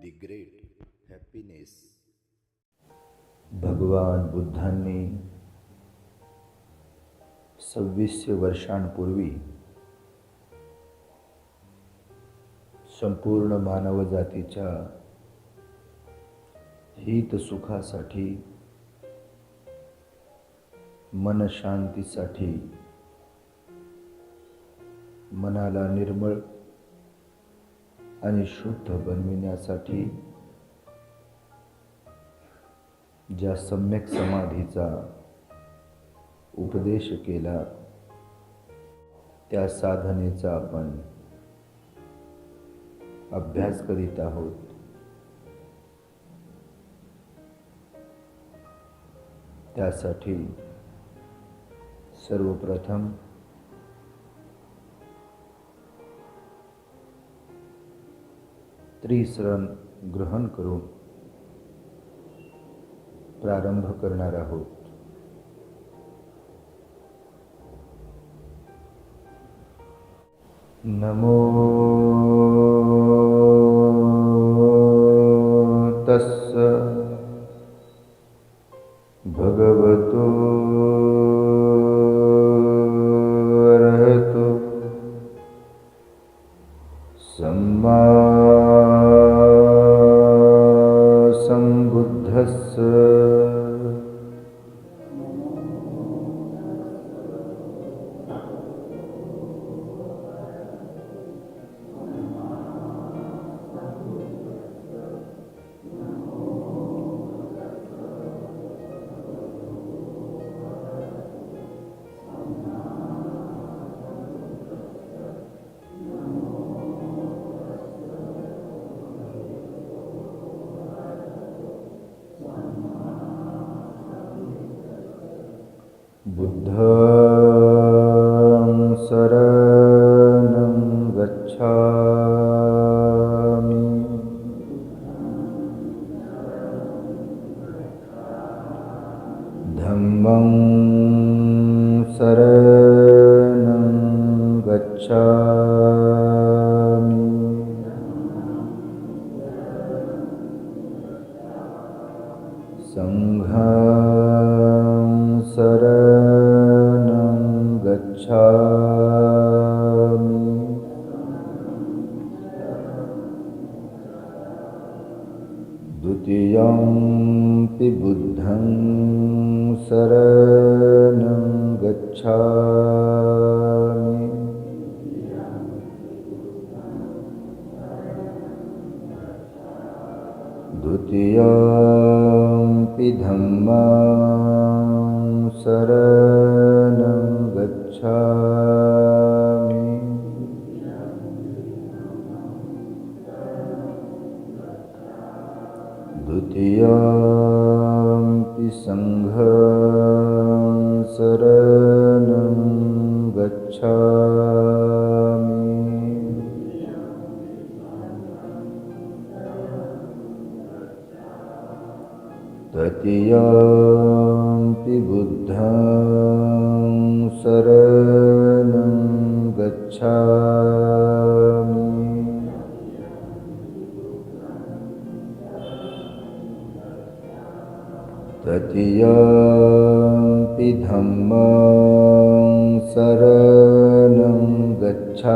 The great happiness. भगवान बुद्धांनी 2600 वर्षांपूर्वी संपूर्ण मानवजातीच्या हितसुखासाठी, मनशांतीसाठी, मनाला निर्मळ आणि शुद्ध बनविण्यासाठी ज्या सम्यक समाधीचा उपदेश केला, त्या साधनेचा आपण अभ्यास करीत आहोत. त्यासाठी सर्वप्रथम त्रिशरण ग्रहण करून प्रारंभ करणार आहोत. नमो तस्स भगवतो अरहतो सम्मा संबुद्धस्स. बुद्धं शरणं गच्छामि. धम्मं शरणं गच्छामि. संघं शरणं गच्छामि. द्वितीयंपि बुद्धं शरणं गच्छामि. द्वितीयंपि धम्मं शरणं गच्छामि. द्वितीयंपि संघं शरणं गच्छामि. तृतीयंपि बुद्धं शरणं गच्छामि. तृतीयंपि धम्मं शरणं गच्छामि.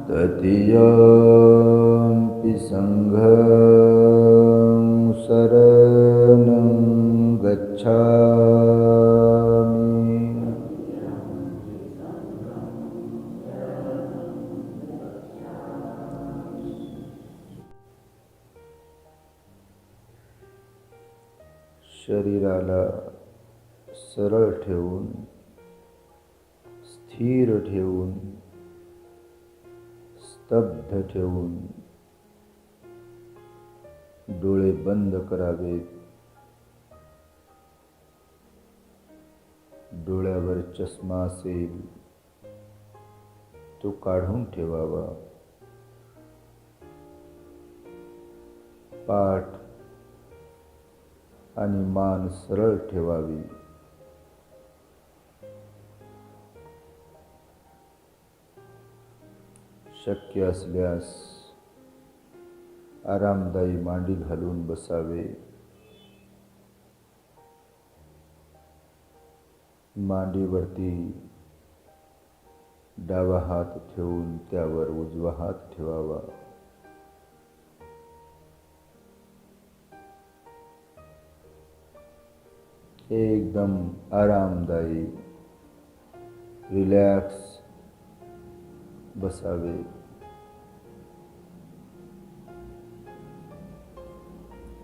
तृतीयंपि संघं शरणं गच्छामि. शरीराला सरळ ठेवून, स्थिर ठेवून, स्तब्ध ठेवून डोळे बंद करावेत. डोळ्यावर चष्मा असेल तो काढून ठेवावा. पाठ आणि मान सरळ ठेवावी. शक्य असल्यास आरामदायी मांडी घालून बसावे. मांडीवरती डावा हात ठेवून त्यावर उजवा हात ठेवावा. एकदम आरामदायी रिलॅक्स बसावे.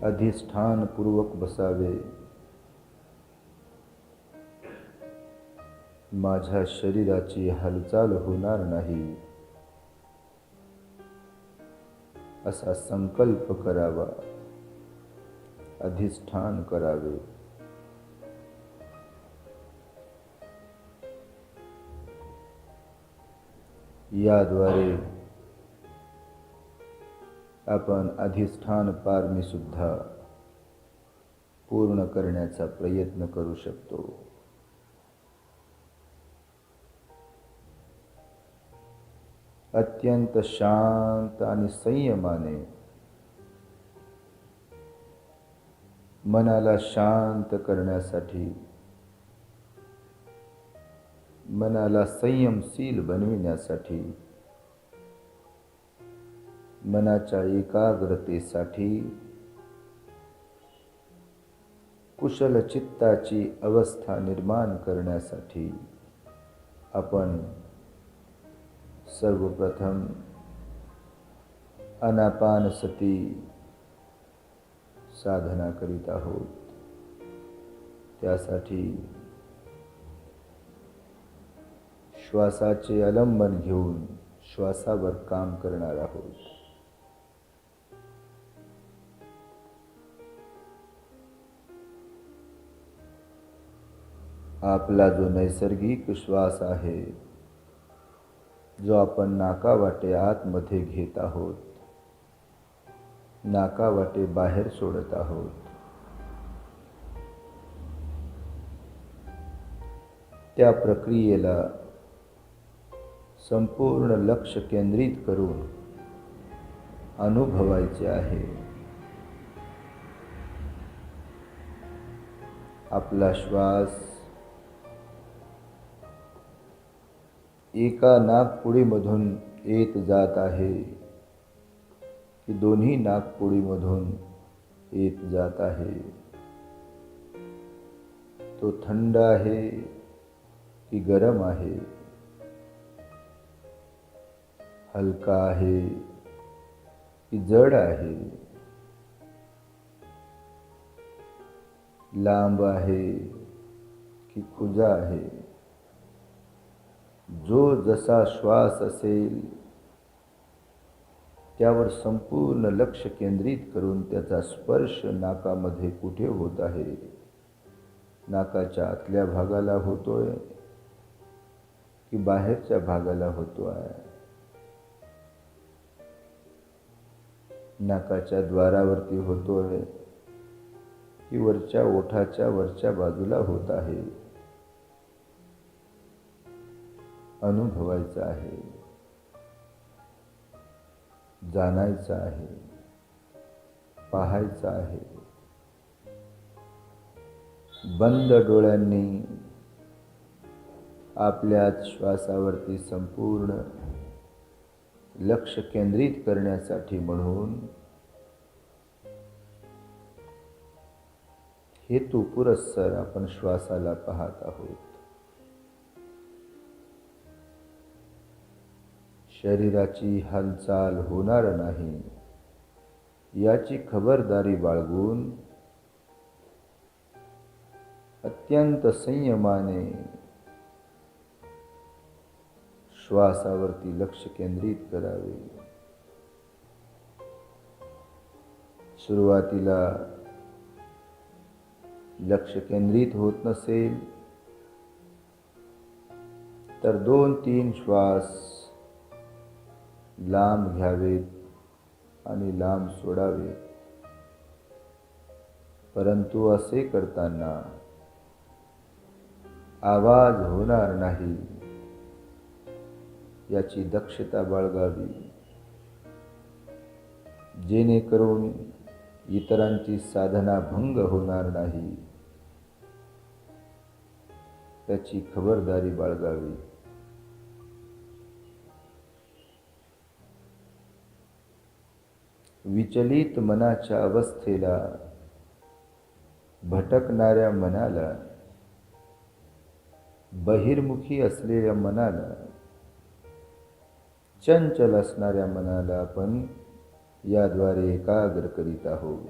अधिष्ठानपूर्वक बसावे. माझ्या शरीराची हालचाल होणार नाही असा संकल्प करावा. अधिष्ठान करावे. याद्वारे आपण अधिष्ठान पारमी सुद्धा पूर्ण करण्याचा प्रयत्न करू शकतो. अत्यंत शांत आणि संयमाने मनाला शांत करण्यासाठी, मनाला संयमशील बनविण्यासाठी, मनाच्या एकाग्रतेसाठी, कुशल चित्ताची अवस्था निर्माण करण्यासाठी आपण सर्वप्रथम आनापानसती साधना करीत आहोत. त्यासाठी श्वासाचे अवलंबन घेऊन श्वासावर काम करणार आहोत. आपला जो नैसर्गिक श्वास आहे, जो आपण नाकावाटे आतमध्ये घेत आहोत, नाकावाटे बाहेर सोडत आहोत, त्या प्रक्रियेला संपूर्ण लक्ष केंद्रित करून अनुभवायचे आहे. आपला श्वास एका नाकपुडीमधून येत जात आहे की दोन्ही नाकपुडीमधून येत जात आहे. तो थंड आहे की गरम आहे, हलका आहे की जड आहे, लांब आहे की खुजा आहे. जो जसा श्वास असेल त्यावर संपूर्ण लक्ष केंद्रित करून त्याचा स्पर्श नाकामध्ये कुठे होत आहे, नाकाच्या आतल्या भागाला होतोय की बाहेरच्या भागाला होतोय, नाकाच्या द्वारावरती होतोय की वरच्या ओठाच्या वरच्या बाजूला होत आहे. अनुभवायचं आहे, जाणायचं आहे, पाहायचं आहे. बंद डोळ्यांनी आपल्या श्वासावरती संपूर्ण लक्ष केंद्रित करण्यासाठी म्हणून हेतुपुरस्सर आपण श्वासाला पाहत आहोत. शरीराची हालचाल होणार नाही याची खबरदारी बाळगून अत्यंत संयमाने श्वासावरती लक्ष केंद्रित करावे. सुरुवातीला लक्ष केंद्रित होत नसेल तर 2-3 श्वास लांब घ्यावेत आणि लांब सोडावेत. परंतु असे करताना आवाज होणार नाही याची दक्षता बाळगावी, जेणेकरून इतरांची साधना भंग होणार नाही त्याची खबरदारी बाळगावी. विचलित मनाच्या अवस्थेला, भटकणाऱ्या मनाला, बहिर्मुखी असलेल्या मनाला, चंचल असणाऱ्या मनाला आपण याद्वारे एकाग्र करीत आहोत.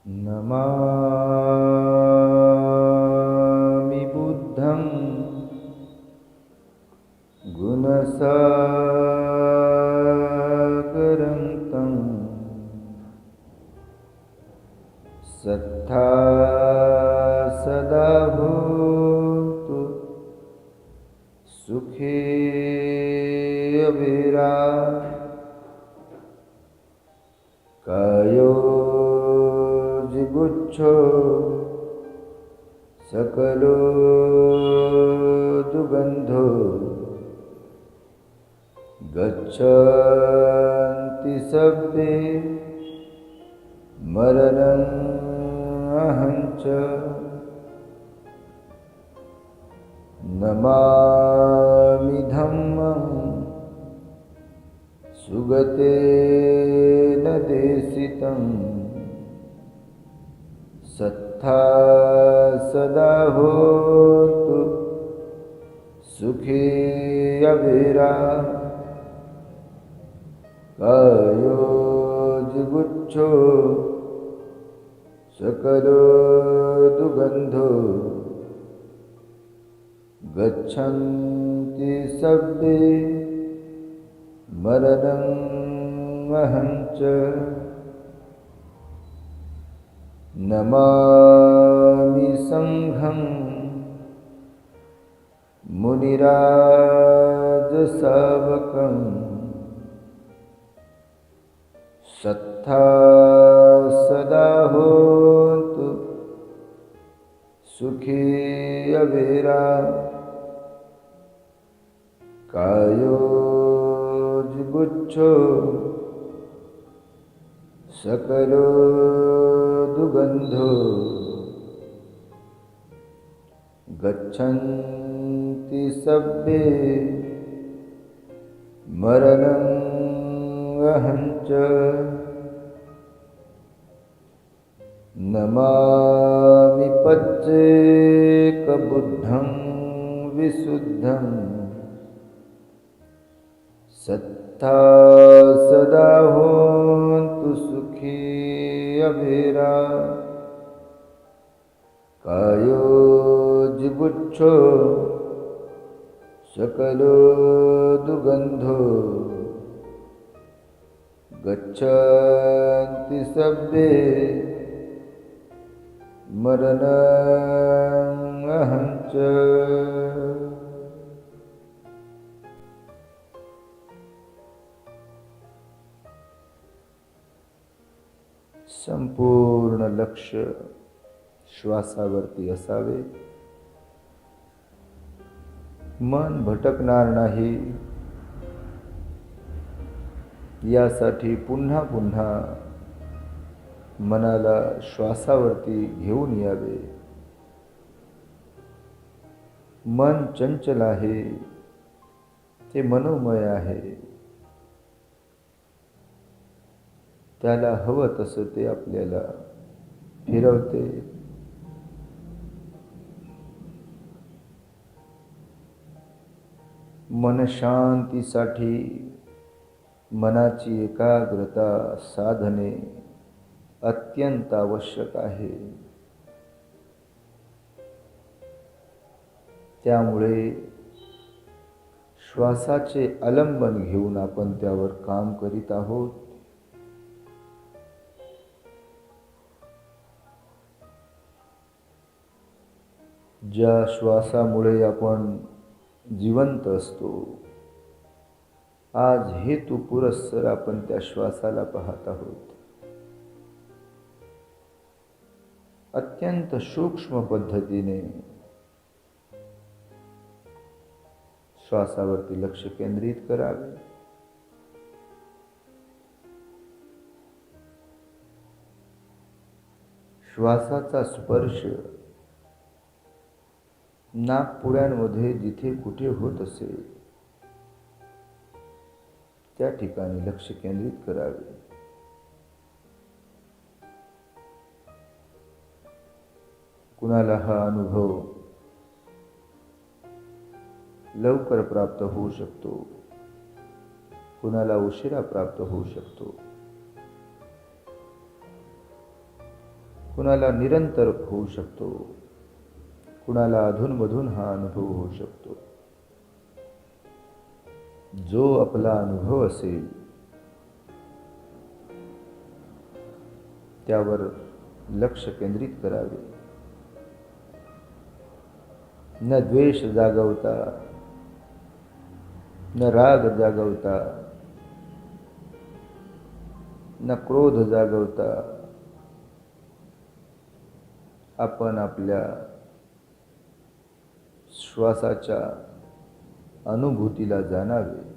नमामि बुद्धं गुणसागरं तं सत्ता सदा भूतु सुखे अविरा कायो जिगुच्छो सकलो दुगंधो गच्छन्ति सब्बे मरणं अहंच नमामि धम्मं सुगतेन देशितं सत्ता सदा होतु सुखी अविरा कायो जिगुच्छो सकलो दुगंधो गच्छन्ति सब्बे मरणं अहंच नमामि संघं मुनिराजसावकं सत्ता सदा होतु सुखी अविरा कायो जिगुच्छो सकलो दुगंधो गच्छन्ति सब्बे मरणं अहंच नमामि पच्चेकबुद्धं विशुद्धं सत्ता सदा होन्तु सुखी अविरा कायो जिगुच्छो सकलो दुगंधो गच्छन्ति सब्बे मरणं अहंच संपूर्ण लक्ष श्वासावरती असावे. मन भटकणार नाही यासाठी पुन्हा पुन्हा मनाला श्वासावरती घेऊन यावे. मन चंचल आहे, ते मनोमय आहे, त्याला हवं तसं ते आपल्याला फिरवते. मनशांतीसाठी मनाची एकाग्रता साधने अत्यंत आवश्यक आहे. त्यामुळे श्वासाचे आलंबन घेऊन आपण त्यावर काम करीत आहोत. ज्या श्वासामुळे आपण जिवंत असतो, आज हेतू पुरस्सर आपण त्या श्वासाला पाहत आहोत. अत्यंत सूक्ष्म पद्धतीने श्वासावरती लक्ष केंद्रित करावे. श्वासाचा स्पर्श नाकपुड्यांमध्ये जिथे कुठे होत असेल त्या ठिकाणी लक्ष केंद्रित करावे. कुणाला हा अनुभव लवकर प्राप्त होऊ शकतो, कुणाला उशिरा प्राप्त होऊ शकतो, कुणाला निरंतर होऊ शकतो, कुणाला अधूनमधून हा अनुभव होऊ शकतो. जो आपला अनुभव असेल त्यावर लक्ष केंद्रित करावे. न द्वेष जागवता, न राग जागवता, न क्रोध जागवता आपण आपल्या श्वासाच्या अनुभूतीला जाणावे.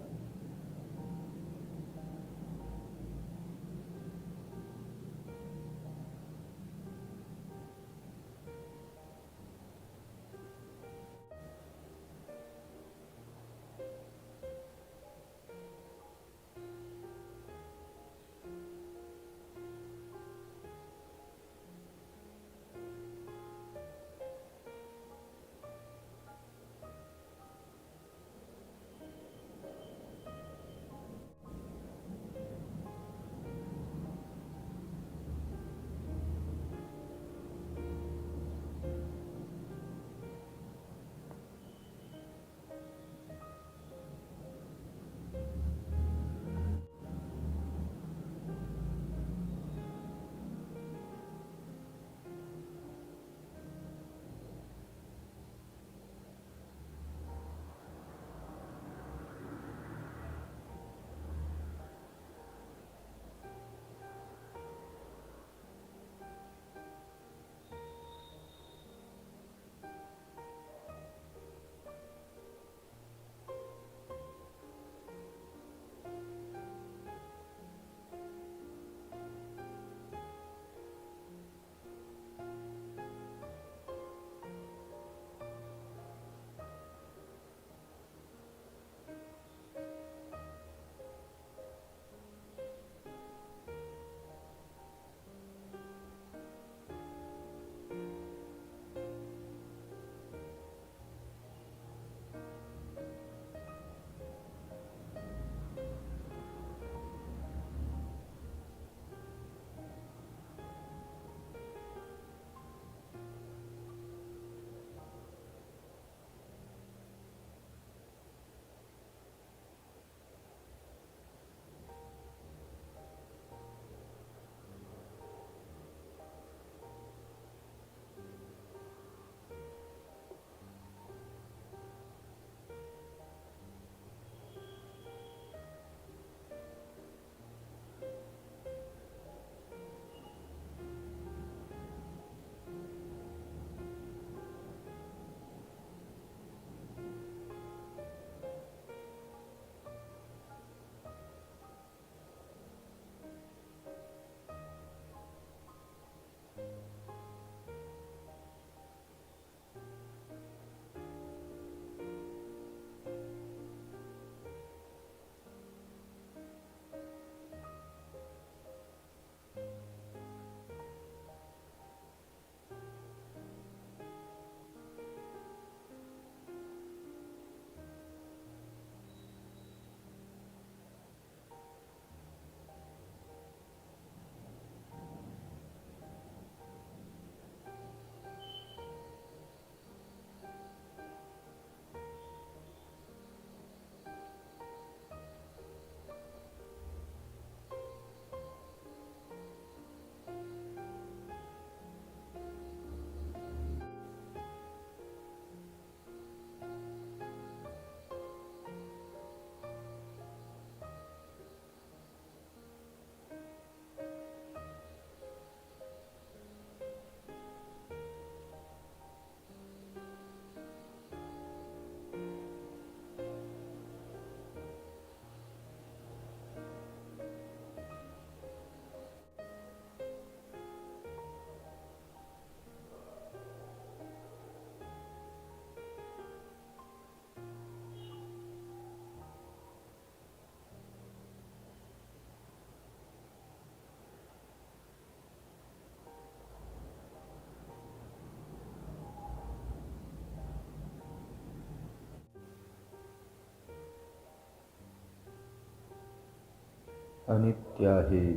अनित्य आहे,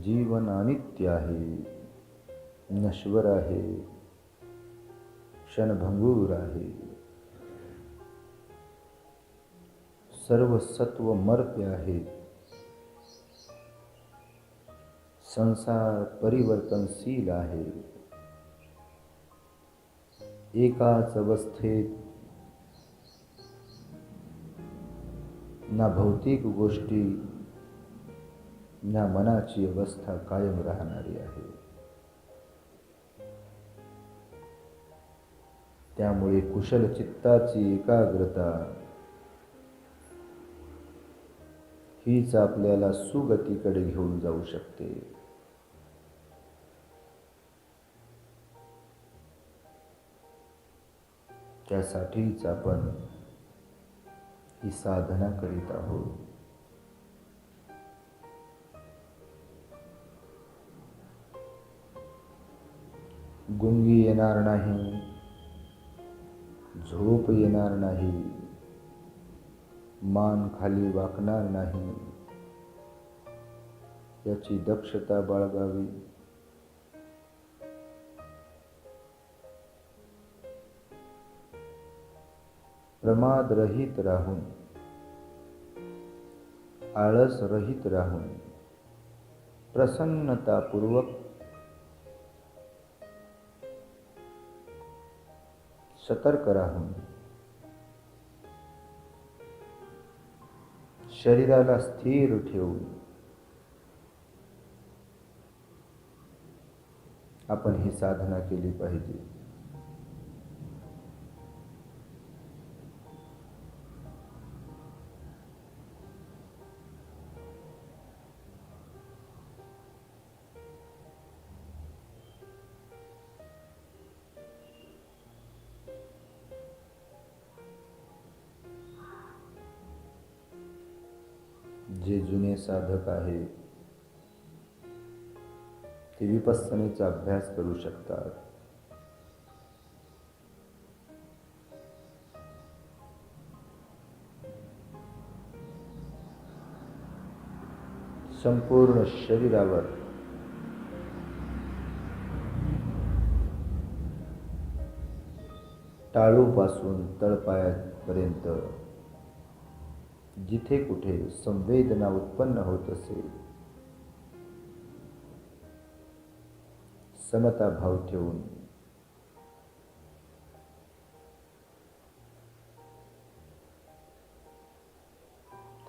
जीवन अनित्य आहे, नश्वर आहे, क्षणभंगूर आहे, सर्व सत्व मर्त्य आहे, संसार परिवर्तनशील आहे, एकाच अवस्थेत ना भौतिक गोष्टी ना मनाची अवस्था कायम राहणारी आहे. त्यामुळे कुशल चित्ताची एकाग्रता हीच आपल्याला सुगतीकडे घेऊन जाऊ शकते. त्यासाठीच आपण ही साधना करीत आहोत. गुंगी येणार नाही, झोप येणार नाही, मान खाली वाकणार नाही, याची दक्षता बाळगावी. प्रमाद रहित राहून, आळस रहित राहून, प्रसन्नतापूर्वक सतर्क राहून, शरीराला स्थिर ठेवून आपण ही साधना केली पाहिजे. जे जुने साधक आहेत ते विपස්සनेचा अभ्यास करू शकतात. संपूर्ण शरीरावर टाळूपासून तळपायापर्यंत जिथे कुठे संवेदना उत्पन्न होत असेल, समता भाव ठेवून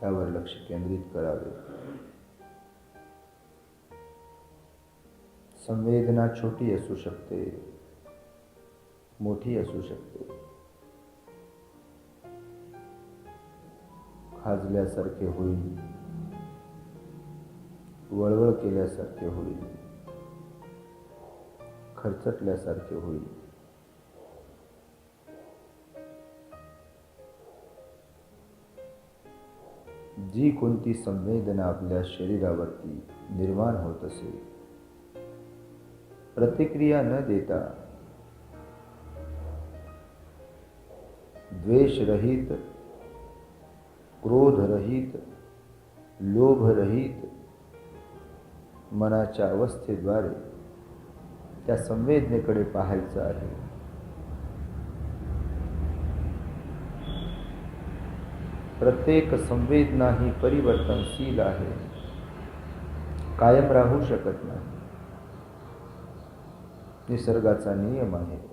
त्यावर लक्ष केंद्रित करावे. संवेदना छोटी असू शकते, मोठी असू शकते, खाजल्यासारखे होईल, वळवळ केल्यासारखे होईल, खरचटल्यासारखे होईल. जी कोणती संवेदना आपल्या शरीरावरती निर्माण होत असेल, प्रतिक्रिया न देता द्वेषरहित, क्रोधरहित, लोभरहित मनाच्या अवस्थेद्वारे त्या संवेदनेकडे पाहायचं आहे. प्रत्येक संवेदना ही परिवर्तनशील आहे, कायम राहू शकत नाही. निसर्गाचा नियम आहे.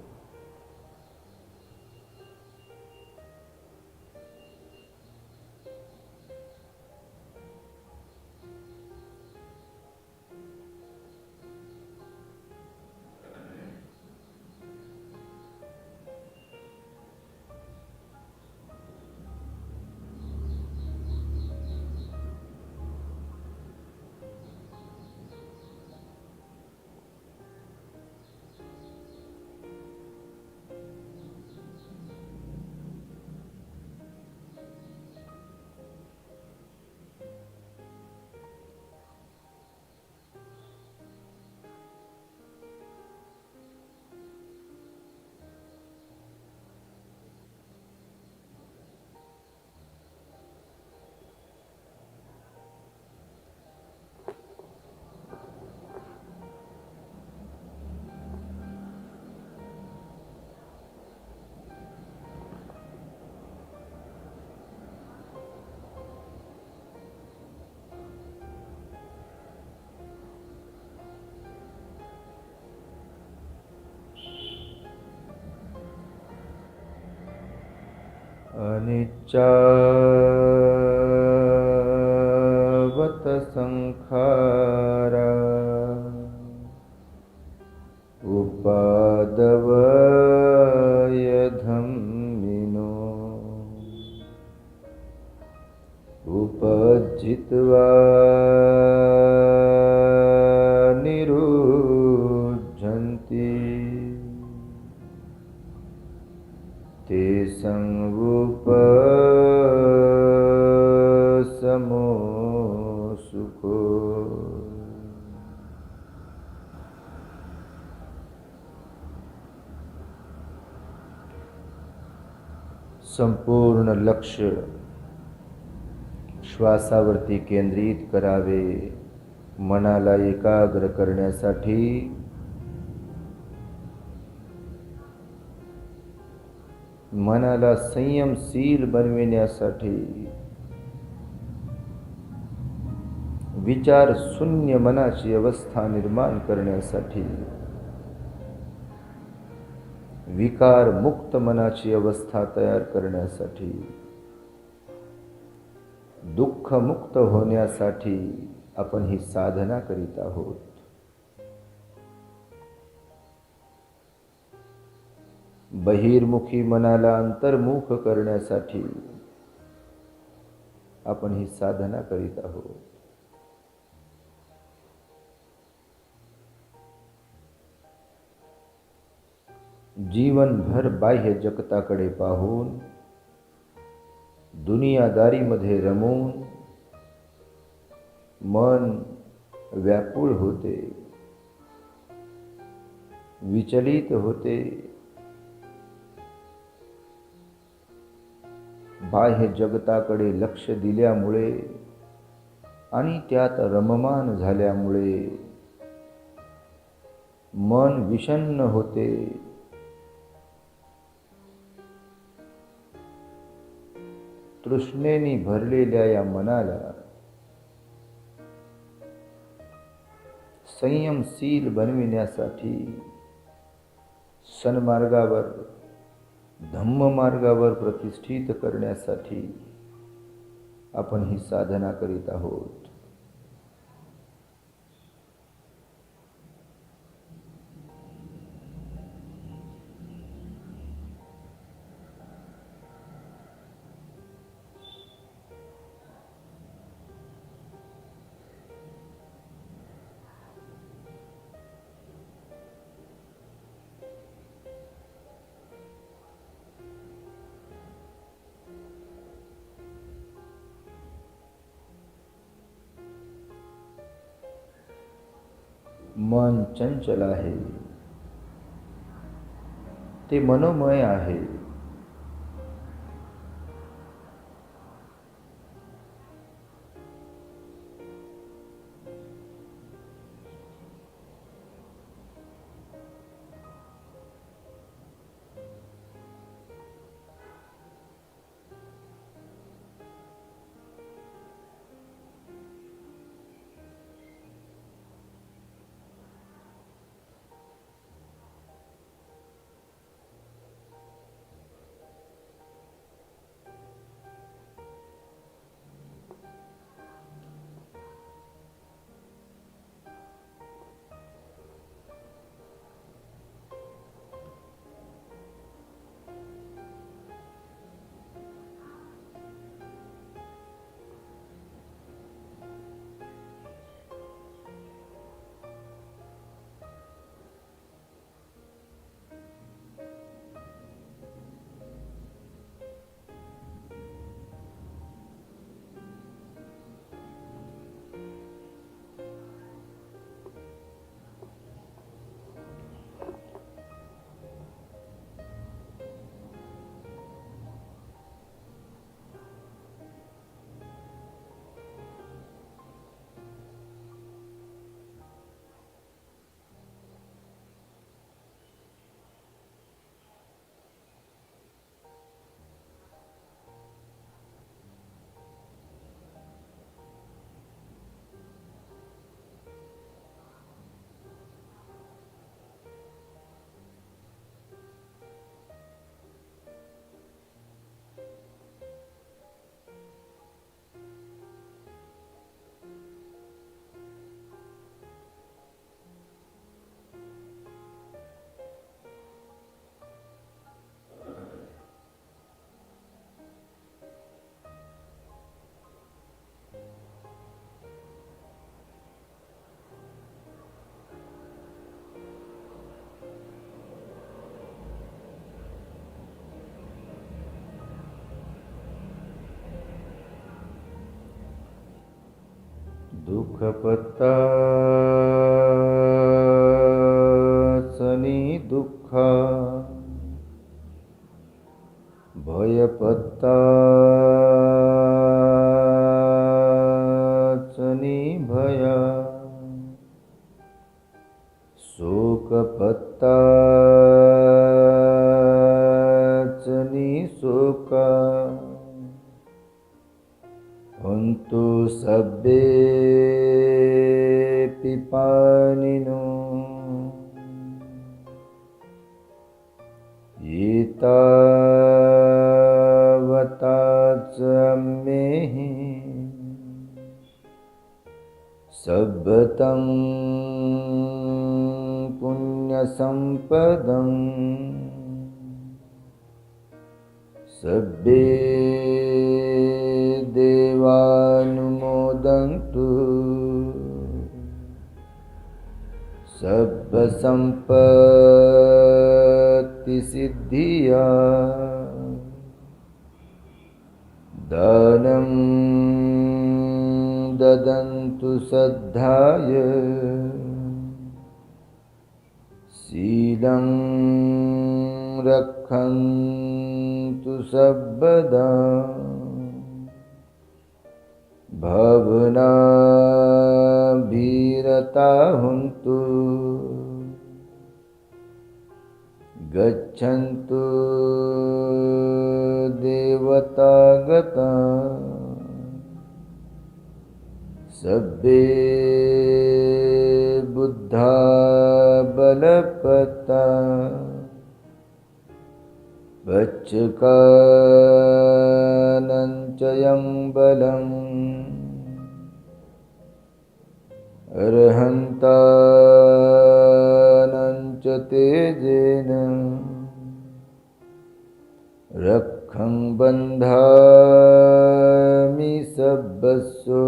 अनिच्चावत संखारा उपादवय धम्मिनो उपजित्वा निरुज्झन्ति ते संवुपसमो सुखो। संपूर्ण लक्ष श्वासावरती केंद्रित करावे। मनाला एकाग्र करण्यासाठी मनाला संयमशील बनविण्यासाठी विचार शून्य मनाची अवस्था निर्माण करण्यासाठी विकार मुक्त मनाची अवस्था तयार करण्यासाठी दुःख मुक्त होण्यासाठी आपण ही साधना करीत आहोत। बहिर्मुखी मनाला अंतर्मुख करण्यासाठी आपण ही साधना करीत आहोत। जीवनभर बाह्य जगताकडे पाहून दुनियादारीमध्ये रमून मन व्याकुळ होते, विचलित होते। बाह्य जगताकडे लक्ष दिल्यामुळे आणि त्यात रममान झाल्यामुळे मन विषण्ण होते। तृष्णेने भरलेल्या या मनाला संयमशील बनविण्यासाठी सन्मार्गावर धम्ममार्गावर प्रतिष्ठित करण्यासाठी आपण ही साधना करीत आहोत। मन चंचल आहे, ते मनोमय आहे। दुःखपत्ताचनी दुःखा भयपत्ताचनी भया शोकपत्ताचनी शोका हन्तु सब्बे पिपानिनो एतावताच अम्मेहि सब्बतं पुण्यसम्पदं सब्बे देवानुमोदन्तु सब्बसम्पत्तिसिद्धिया दानं ददन्तु सद्धाय शीलं रक्षन्तु सर्वदा भावनाभिरता हन्तु गच्छन्तु देवतागता सब्बे बुद्धा बलपता वच्चकानञ्चयं बलम् अर्हन्तानञ्च तेजेन रक्षं बन्धामि सब्बस्सु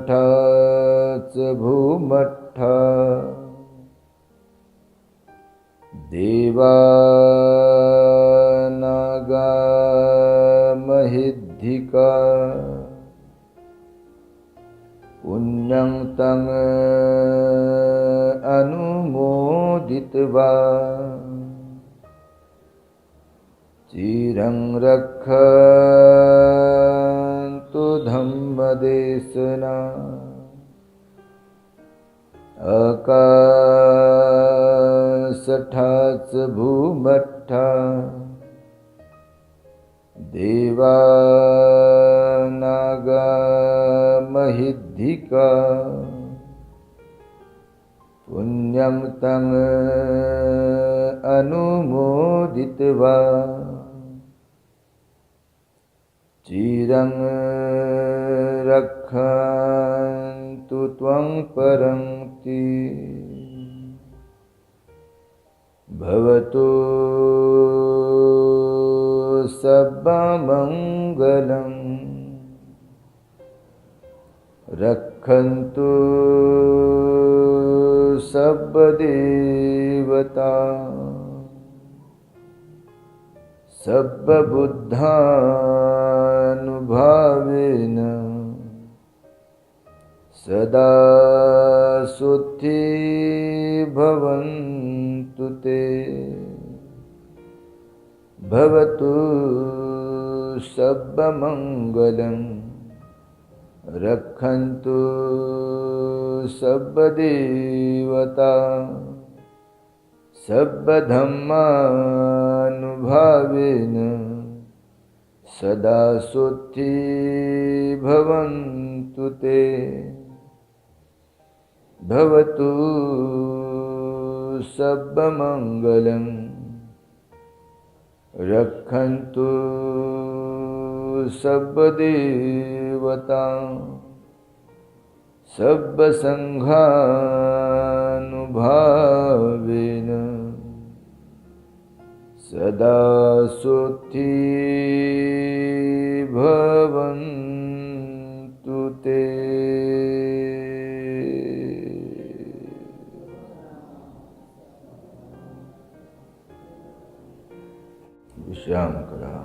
आकाशठाच भूमट्ठा देवानागा महिद्धिका पुण्यं तं अनुमोदित्वा चिरं रक्षन्तु धम्मदेशना आकाशठाच भूमट्ठा देवानागा महिद्धिका पुण्यं तं अनुमोदित्वा चिरं रक्षन्तु त्वं परन्ति भवतु सर्वमङ्गलं रक्षन्तु सर्वदेवता सर्वबुद्धानुभावेन सदा सुखी भवन्तु ते भवतु सर्वमङ्गलं रक्षन्तु सर्वदेवता सर्वधर्मानुभावेन सदा सुखी भवन्तु ते भवतु सर्वमङ्गलं रक्षन्तु सर्वदेवता सर्वसङ्घानुभावेन सदा सुखी भवन्तु ते। विश्राम करा।